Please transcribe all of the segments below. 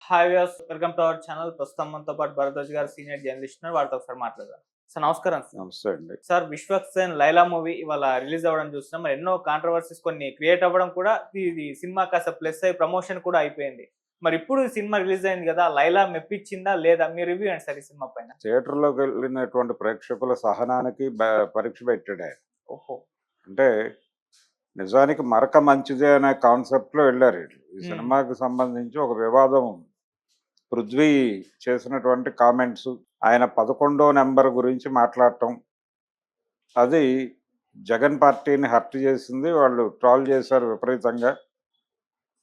Hi viewers, welcome to our channel. ప్రస్తుతం మనతో పాటు భరద్వాజ్ గారు సీనియర్ జర్నలిస్ట్ ఉన్నారు. వారితో ఒకసారి మాట్లాడదాం. సార్ నమస్కారం సార్. నమస్తే అండి. సార్, విశ్వక్సేన్ లైలా మూవీ ఇవాళ రిలీజ్ అవ్వడం చూస్తున్నాం. మరి ఎన్నో కాంట్రవర్సీస్ కొన్ని క్రియేట్ అవ్వడం కూడా ఇది సినిమా కాస్త ప్లస్ అయ్యి ప్రమోషన్ కూడా అయిపోయింది. మరి ఇప్పుడు ఈ సినిమా రిలీజ్ అయింది కదా, లైలా మెప్పించిందా లేదా? మీ రివ్యూ ఏంటి సార్ ఈ సినిమా పైన? థియేటర్‌లోకి వెళ్ళినటువంటి ప్రేక్షకుల సహనానికి పరీక్ష పెట్టాడు ఆయన. ఓహో. అంటే నిజానికి మరక మంచిదే అనే కాన్సెప్ట్‌లో వెళ్లారు ఈళ్ళు. ఈ హ్మ్. సినిమాకి సంబంధించి ఒక వివాదం ఉంది. పృథ్వీ చేసినటువంటి కామెంట్స్, ఆయన 11వ నంబర్ గురించి మాట్లాడటం, అది జగన్ పార్టీని హర్ట్ చేసింది. వాళ్ళు ట్రోల్ చేశారు విపరీతంగా.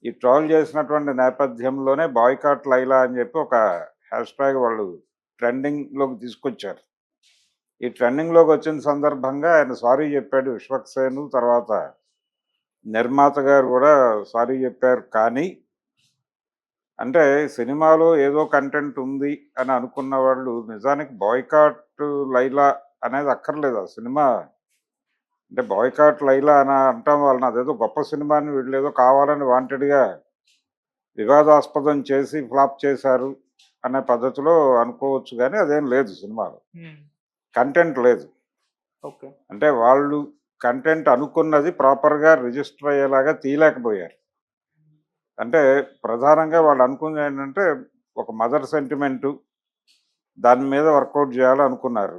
ఈ ట్రోల్ చేసినటువంటి నేపథ్యంలోనే బాయ్‌కాట్ లైలా అని చెప్పి ఒక హ్యాష్‌ట్యాగ్ వాళ్ళు ట్రెండింగ్‌లోకి తీసుకొచ్చారు. ఈ ట్రెండింగ్‌లోకి వచ్చిన సందర్భంగా ఆయన సారీ చెప్పాడు. విశ్వక్సేన్ తర్వాత నిర్మాత గారు కూడా సారీ చెప్పారు. కానీ అంటే సినిమాలో ఏదో కంటెంట్ ఉంది అని అనుకున్న వాళ్ళు నిజానికి బాయ్‌కాట్ లైలా అనేది అక్కర్లేదు. ఆ సినిమా అంటే బాయ్‌కాట్ లైలా అని అనటం వలన అదేదో గొప్ప సినిమాని వీళ్ళేదో కావాలని వాంటెడ్‌గా వివాదాస్పదం చేసి ఫ్లాప్ చేశారు అనే పద్ధతిలో అనుకోవచ్చు. కానీ అదేం లేదు సినిమాలో. హ్మ్. కంటెంట్ లేదు. ఓకే. అంటే వాళ్ళు కంటెంట్ అనుకున్నది ప్రాపర్‌గా రిజిస్టర్ అయ్యేలాగా తీయలేకపోయారు. అంటే ప్రధానంగా వాళ్ళు అనుకున్నది ఏంటంటే ఒక మదర్ సెంటిమెంటు దాని మీద వర్కౌట్ చేయాలనుకున్నారు.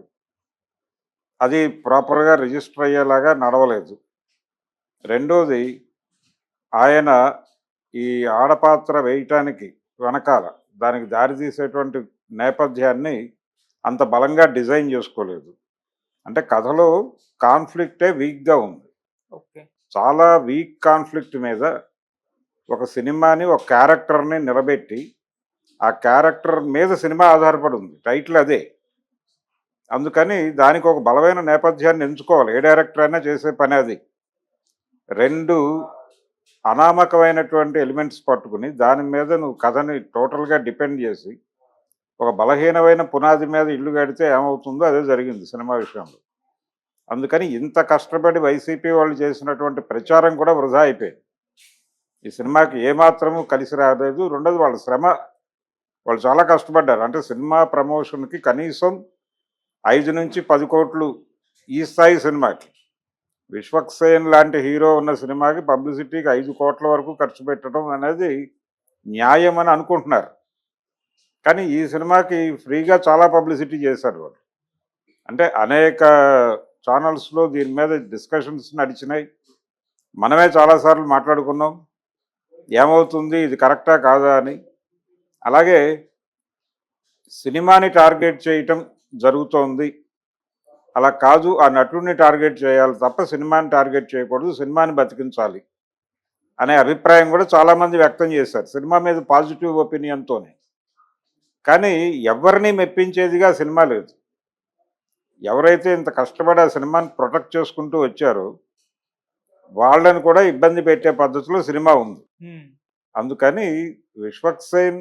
అది ప్రాపర్‌గా రిజిస్టర్ అయ్యేలాగా నడవలేదు. రెండోది ఆయన ఈ ఆడపాత్ర వేయటానికి వెనకాల దానికి దారితీసేటువంటి నేపథ్యాన్ని అంత బలంగా డిజైన్ చేసుకోలేదు. అంటే కథలో కాన్ఫ్లిక్టే వీక్‌గా ఉంది. ఓకే. చాలా వీక్ కాన్ఫ్లిక్ట్ మీద ఒక సినిమాని, ఒక క్యారెక్టర్‌ని నిలబెట్టి, ఆ క్యారెక్టర్ మీద సినిమా ఆధారపడి ఉంది. టైటిల్ అదే. అందుకని దానికి ఒక బలమైన నేపథ్యాన్ని ఎంచుకోవాలి. ఏ డైరెక్టర్ అయినా చేసే పని అది. 2 అనామకమైనటువంటి ఎలిమెంట్స్ పట్టుకుని దాని మీద నువ్వు కథని టోటల్‌గా డిపెండ్ చేసి, ఒక బలహీనమైన పునాది మీద ఇల్లు కడితే ఏమవుతుందో అదే జరిగింది సినిమా విషయంలో. అందుకని ఇంత కష్టపడి వైసీపీ వాళ్ళు చేసినటువంటి ప్రచారం కూడా వృధా అయిపోయింది. ఈ సినిమాకి ఏమాత్రము కలిసి రాలేదు. రెండోది వాళ్ళ శ్రమ, వాళ్ళు చాలా కష్టపడ్డారు. అంటే సినిమా ప్రమోషన్‌కి కనీసం 5-10 కోట్లు ఈ స్థాయి సినిమాకి. విశ్వక్సేన్ లాంటి హీరో ఉన్న సినిమాకి పబ్లిసిటీకి 5 కోట్ల వరకు ఖర్చు పెట్టడం అనేది న్యాయం అని అనుకుంటున్నారు. కానీ ఈ సినిమాకి ఫ్రీగా చాలా పబ్లిసిటీ చేశారు వాళ్ళు. అంటే అనేక ఛానల్స్‌లో దీని మీద డిస్కషన్స్ నడిచినాయి. మనమే చాలాసార్లు మాట్లాడుకున్నాం. ఏమవుతుంది? ఇది కరెక్టా? కాదా? అని. అలాగే సినిమాని టార్గెట్ చేయటం జరుగుతోంది. అలా కాదు, ఆ నటుడిని టార్గెట్ చేయాలి తప్ప సినిమాని టార్గెట్ చేయకూడదు. సినిమాని బతికించాలి అనే అభిప్రాయం కూడా చాలామంది వ్యక్తం చేశారు. సినిమా మీద పాజిటివ్ ఒపీనియన్‌తోనే. కానీ ఎవరిని మెప్పించేదిగా సినిమా లేదు. ఎవరైతే ఇంత కష్టపడి ఆ సినిమాని ప్రొటెక్ట్ చేసుకుంటూ వచ్చారో వాళ్ళని కూడా ఇబ్బంది పెట్టే పద్ధతిలో సినిమా ఉంది. హ్మ్. అందుకని విశ్వక్సేన్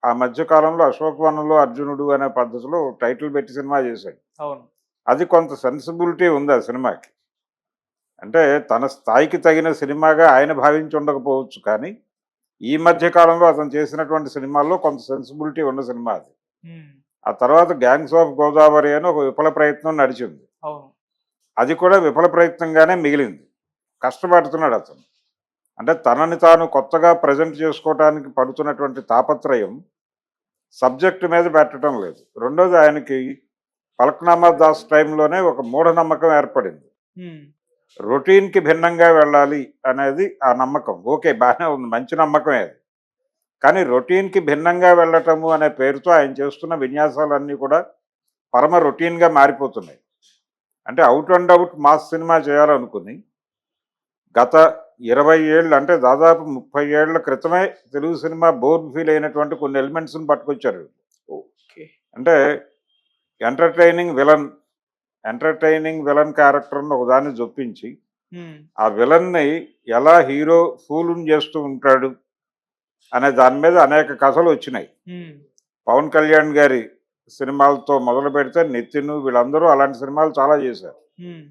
ఆ మధ్య కాలంలో 'అశోక్ వనంలో అర్జునుడు' అనే పద్ధతిలో టైటిల్ పెట్టి సినిమా చేశాడు. అవును. అది కొంత సెన్సిబిలిటీ ఉంది ఆ సినిమాకి. అంటే తన స్థాయికి తగిన సినిమాగా ఆయన భావించి ఉండకపోవచ్చు. కానీ ఈ మధ్య కాలంలో అతను చేసినటువంటి సినిమాల్లో కొంత సెన్సిబిలిటీ ఉన్న సినిమా అది. హ్మ్. ఆ తర్వాత 'గ్యాంగ్స్ ఆఫ్ గోదావరి' అని ఒక విఫల ప్రయత్నం నడిచింది. అవును. అది కూడా విఫల ప్రయత్నంగానే మిగిలింది. కష్టపడుతున్నాడు అతను. అంటే తనని తాను కొత్తగా ప్రజెంట్ చేసుకోవటానికి పడుతున్నటువంటి తాపత్రయం సబ్జెక్ట్ మీద పెట్టడం లేదు. రెండోది ఆయనకి 'ఫలక్నామా దాస్' టైంలోనే ఒక మూఢనమ్మకం ఏర్పడింది. హ్మ్. రొటీన్‌కి భిన్నంగా వెళ్ళాలి అనేది ఆ నమ్మకం. ఓకే. బాగానే ఉంది. మంచి నమ్మకమే అది. కానీ రొటీన్‌కి భిన్నంగా వెళ్ళటము అనే పేరుతో ఆయన చేస్తున్న విన్యాసాలన్నీ కూడా పరమ రొటీన్‌గా మారిపోతున్నాయి. అంటే out and out mass cinema చేయాలనుకుని గత 20 ఏళ్ళు అంటే దాదాపు 30 ఏళ్ల క్రితమే తెలుగు సినిమా బోర్ ఫీల్ అయినటువంటి కొన్ని ఎలిమెంట్స్‌ని పట్టుకొచ్చారు. ఓకే. అంటే ఎంటర్‌టైనింగ్ విలన్, ఎంటర్‌టైనింగ్ విలన్ క్యారెక్టర్‌ని ఒకదాన్ని జొప్పించి, హ్మ్. ఆ విలన్‌ని ఎలా హీరో ఫూలుని చేస్తూ ఉంటాడు అనే దాని మీద అనేక కథలొచ్చినాయి. హ్మ్. పవన్ కళ్యాణ్ గారి సినిమాలతో మొదలుపెడితే 'నితిన్' వీళ్ళందరూ అలాంటి సినిమాలు చాలా చేశారు. హ్మ్.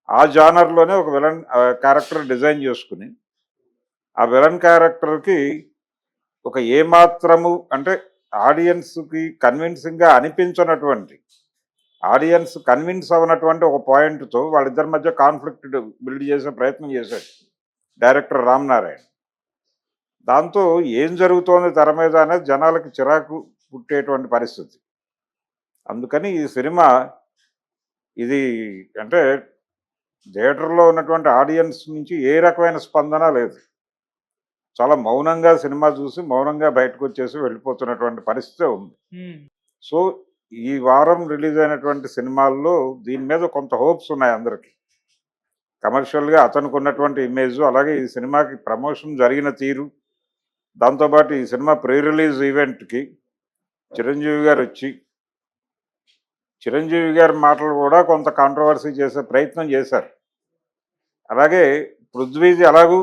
ఆ జానర్‌లోనే ఒక విలన్ క్యారెక్టర్ డిజైన్ చేసుకొని, ఆ విలన్ క్యారెక్టర్‌కి ఒక ఏమాత్రము అంటే ఆడియన్స్కి కన్విన్సింగ్గా అనిపించినటువంటి ఆడియన్స్ కన్విన్స్ అవ్వనటువంటి ఒక పాయింట్తో వాళ్ళిద్దరి మధ్య కాన్ఫ్లిక్ట్ బిల్డ్ చేసే ప్రయత్నం చేశాడు డైరెక్టర్ రామ్ నారాయణ్. దాంతో ఏం జరుగుతోంది తెర మీద అనేది జనాలకి చిరాకు పుట్టేటువంటి పరిస్థితి. అందుకని ఈ సినిమా ఇది అంటే థియేటర్లో ఉన్నటువంటి ఆడియన్స్ నుంచి ఏ రకమైన స్పందన లేదు. చాలా మౌనంగా సినిమా చూసి మౌనంగా బయటకు వచ్చేసి వెళ్ళిపోతున్నటువంటి పరిస్థితి ఉంది. సో ఈ వారం రిలీజ్ అయినటువంటి సినిమాల్లో దీని మీద కొంత హోప్స్ ఉన్నాయి అందరికీ. కమర్షియల్గా అతనికి ఉన్నటువంటి ఇమేజ్, అలాగే ఈ సినిమాకి ప్రమోషన్ జరిగిన తీరు, దాంతోపాటు ఈ సినిమా ప్రీ రిలీజ్ ఈవెంట్కి చిరంజీవి గారు వచ్చి చిరంజీవి గారి మాటలు కూడా కొంత కాంట్రవర్సీ చేసే ప్రయత్నం చేశారు. అలాగే పృథ్వీది ఎలాగూ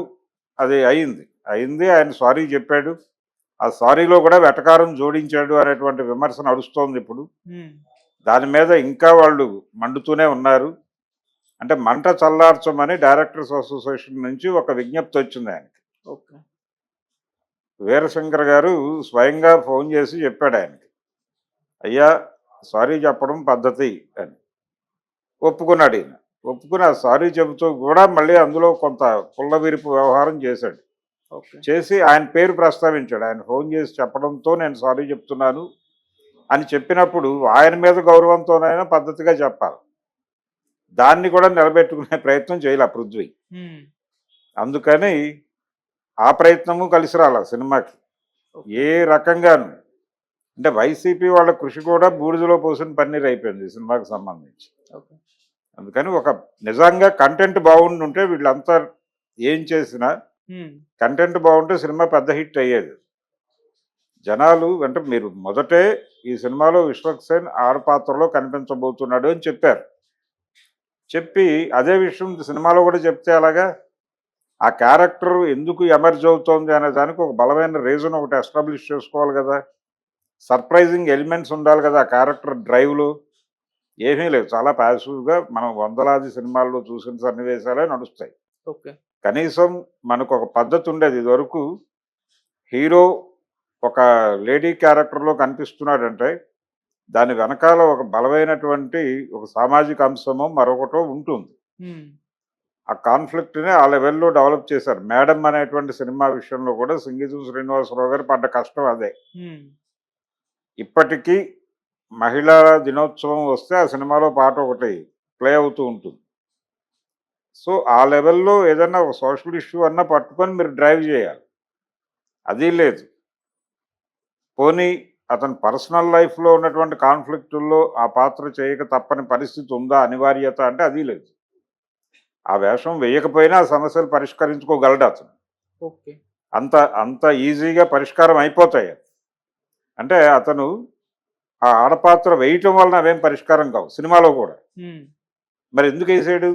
అది అయింది ఆయన సారీ చెప్పాడు. ఆ సారీలో కూడా వెటకారం జోడించాడు అనేటువంటి విమర్శ నడుస్తోంది ఇప్పుడు. దాని మీద ఇంకా వాళ్ళు మండుతూనే ఉన్నారు. అంటే మంట చల్లార్చమని డైరెక్టర్స్ అసోసియేషన్ నుంచి ఒక విజ్ఞప్తి వచ్చింది ఆయనకి. వీరశంకర్ గారు స్వయంగా ఫోన్ చేసి చెప్పాడు ఆయనకి, అయ్యా సారీ చెప్పడం పద్ధతి అని. ఒప్పుకున్నాడు ఈయన. ఒప్పుకుని ఆ సారీ చెబుతూ కూడా మళ్ళీ అందులో కొంత పుల్లవిరుపు వ్యవహారం చేశాడు. చేసి ఆయన పేరు ప్రస్తావించాడు. ఆయన ఫోన్ చేసి చెప్పడంతో నేను సారీ చెప్తున్నాను అని చెప్పినప్పుడు ఆయన మీద గౌరవంతోనైనా పద్ధతిగా చెప్పాలి. దాన్ని కూడా నిలబెట్టుకునే ప్రయత్నం చేయాలి పృథ్వీ. అందుకని ఆ ప్రయత్నము కలిసి రాల సినిమాకి ఏ రకంగాను. అంటే వైసీపీ వాళ్ళ కృషి కూడా బూడిదలో పోసిన పన్నీర్ అయిపోయింది సినిమాకి సంబంధించి. అందుకని ఒక నిజంగా కంటెంట్ బాగుండుంటే వీళ్ళంతా ఏం చేసినా కంటెంట్ బాగుంటే సినిమా పెద్ద హిట్ అయ్యేది. జనాలు అంటే మీరు మొదటే ఈ సినిమాలో విశ్వక్సేన్ ఆడ పాత్రలో కనిపించబోతున్నాడు అని చెప్పారు. చెప్పి అదే విషయం సినిమాలో కూడా చెప్తే అలాగా ఆ క్యారెక్టర్ ఎందుకు ఎమర్జ్ అవుతోంది అనే దానికి ఒక బలమైన రీజన్ ఒకటి ఎస్టాబ్లిష్ చేసుకోవాలి కదా. సర్ప్రైజింగ్ ఎలిమెంట్స్ ఉండాలి కదా ఆ క్యారెక్టర్ డ్రైవ్లో. ఏమీ లేదు, చాలా ప్యాసివ్గా మనం వందలాది సినిమాల్లో చూసిన సన్నివేశాలే నడుస్తాయి. కనీసం మనకు ఒక పద్ధతి ఉండేది. ఇదివరకు హీరో ఒక లేడీ క్యారెక్టర్లో కనిపిస్తున్నాడంటే దాని వెనకాల ఒక బలమైనటువంటి ఒక సామాజిక అంశమో మరొకటో ఉంటుంది. ఆ కాన్ఫ్లిక్ట్ని ఆ లెవెల్లో డెవలప్ చేశారు. మేడం అనేటువంటి సినిమా విషయంలో కూడా సింగీతం శ్రీనివాసరావు గారు పడ్డ కష్టం అదే. ఇప్పటికీ మహిళా దినోత్సవం వస్తే ఆ సినిమాలో పాట ఒకటి ప్లే అవుతూ ఉంటుంది. సో ఆ లెవెల్లో ఏదన్నా ఒక సోషల్ ఇష్యూ అన్నా పట్టుకొని మీరు డ్రైవ్ చేయాలి. అది లేదు. పోనీ అతని పర్సనల్ లైఫ్లో ఉన్నటువంటి కాన్ఫ్లిక్టుల్లో ఆ పాత్ర చేయక తప్పని పరిస్థితి ఉందా, అనివార్యత అంటే అది లేదు. ఆ వేషం వేయకపోయినా ఆ సమస్యలు పరిష్కరించుకోగలడు అతను. అంత అంత ఈజీగా పరిష్కారం అయిపోతాయి. అంటే అతను ఆ ఆడపాత్ర వేయటం వలన అవేం పరిష్కారం కావు సినిమాలో కూడా. మరి ఎందుకు వేసాడు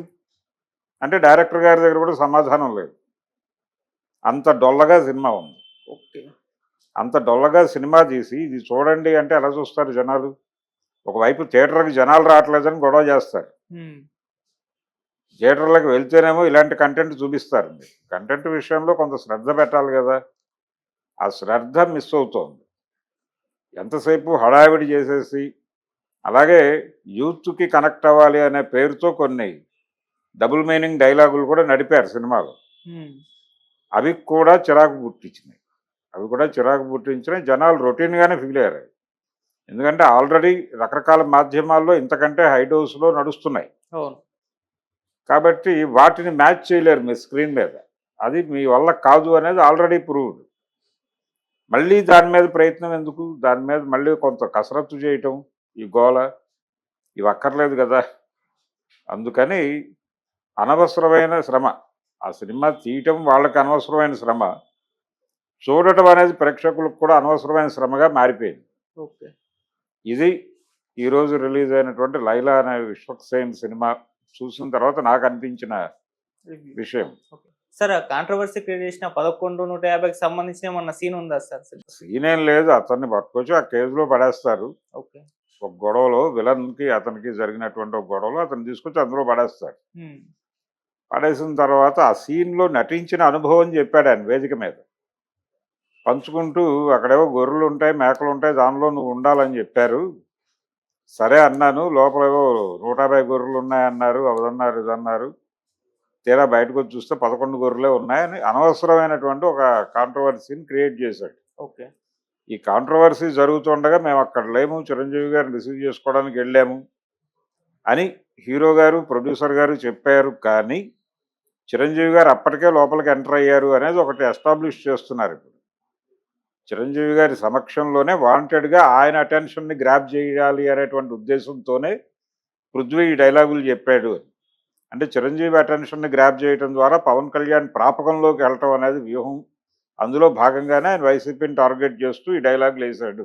అంటే డైరెక్టర్ గారి దగ్గర కూడా సమాధానం లేదు. అంత డొల్లగా సినిమా ఉంది. అంత డొల్లగా సినిమా తీసి ఇది చూడండి అంటే ఎలా చూస్తారు జనాలు? ఒకవైపు థియేటర్కి జనాలు రావట్లేదని గొడవ చేస్తారు. థియేటర్లకు వెళ్తేనేమో ఇలాంటి కంటెంట్ చూపిస్తారు. కంటెంట్ విషయంలో కొంత శ్రద్ధ పెట్టాలి కదా. ఆ శ్రద్ధ మిస్ అవుతోంది. ఎంతసేపు హడావిడి చేసేసి, అలాగే యూత్కి కనెక్ట్ అవ్వాలి అనే పేరుతో కొన్ని డబుల్ మీనింగ్ డైలాగులు కూడా నడిపారు సినిమాలో. అవి కూడా చిరాకు పుట్టించినాయి. జనాలు రొటీన్గానే ఫీల్ అయ్యారు. ఎందుకంటే ఆల్రెడీ రకరకాల మాధ్యమాల్లో ఇంతకంటే హై డోస్లో నడుస్తున్నాయి. కాబట్టి వాటిని మ్యాచ్ చేయలేరు మీ స్క్రీన్ మీద. అది మీ వల్ల కాదు అనేది ఆల్రెడీ ప్రూవ్డ్. మళ్ళీ దాని మీద ప్రయత్నం ఎందుకు? దాని మీద మళ్ళీ కొంత కసరత్తు చేయటం, ఈ గోల ఇవి అక్కర్లేదు కదా. అందుకని అనవసరమైన శ్రమ. ఆ సినిమా తీయటం వాళ్ళకి అనవసరమైన శ్రమ, చూడటం అనేది ప్రేక్షకులకు కూడా అనవసరమైన శ్రమగా మారిపోయింది. ఇది ఈరోజు రిలీజ్ అయినటువంటి లైలా అనే విశ్వక్సేన్ సినిమా చూసిన తర్వాత నాకు అనిపించిన విషయం. సార్ కాంట్రవర్సీ క్రియేట్ చేసిన 11,150కి సంబంధించిన ఏమన్నా సీన్ ఉందా సార్? సీన్ ఏం లేదు. అతన్ని పట్టుకొచ్చి ఆ కేసులో పడేస్తారు. ఒక గొడవలో విలన్కి అతనికి జరిగినటువంటి ఒక గొడవలో అతను తీసుకొచ్చి అందులో పడేస్తారు. పడేసిన తర్వాత ఆ సీన్లో నటించిన అనుభవం చెప్పాడు ఆయన వేదిక మీద. పంచుకుంటూ అక్కడేవో గొర్రెలు ఉంటాయి, మేకలు ఉంటాయి, దానిలో నువ్వు ఉండాలని చెప్పారు. సరే అన్నాను. లోపలేవో 150 గొర్రెలు ఉన్నాయన్నారు, అవదన్నారు, ఇదన్నారు. తీరా బయటకొచ్చి చూస్తే 11 గొర్రెలే ఉన్నాయని అనవసరమైనటువంటి ఒక కాంట్రవర్సీని క్రియేట్ చేశాడు. ఓకే. ఈ కాంట్రవర్సీ జరుగుతుండగా మేము అక్కడ లేము, చిరంజీవి గారిని రిసీవ్ చేసుకోవడానికి వెళ్ళాము అని హీరో గారు, ప్రొడ్యూసర్ గారు చెప్పారు. కానీ చిరంజీవి గారు అప్పటికే లోపలికి ఎంటర్ అయ్యారు అనేది ఒకటి ఎస్టాబ్లిష్ చేస్తున్నారు ఇప్పుడు. చిరంజీవి గారి సమక్షంలోనే వాంటెడ్గా ఆయన అటెన్షన్ని గ్రాప్ చేయాలి అనేటువంటి ఉద్దేశంతోనే పృథ్వీ ఈ డైలాగులు చెప్పాడు. అంటే చిరంజీవి అటెన్షన్ని గ్రాప్ చేయడం ద్వారా పవన్ కళ్యాణ్ ప్రాపకంలోకి వెళ్ళటం అనేది వ్యూహం. అందులో భాగంగానే ఆయన వైసీపీని టార్గెట్ చేస్తూ ఈ డైలాగులు వేశాడు.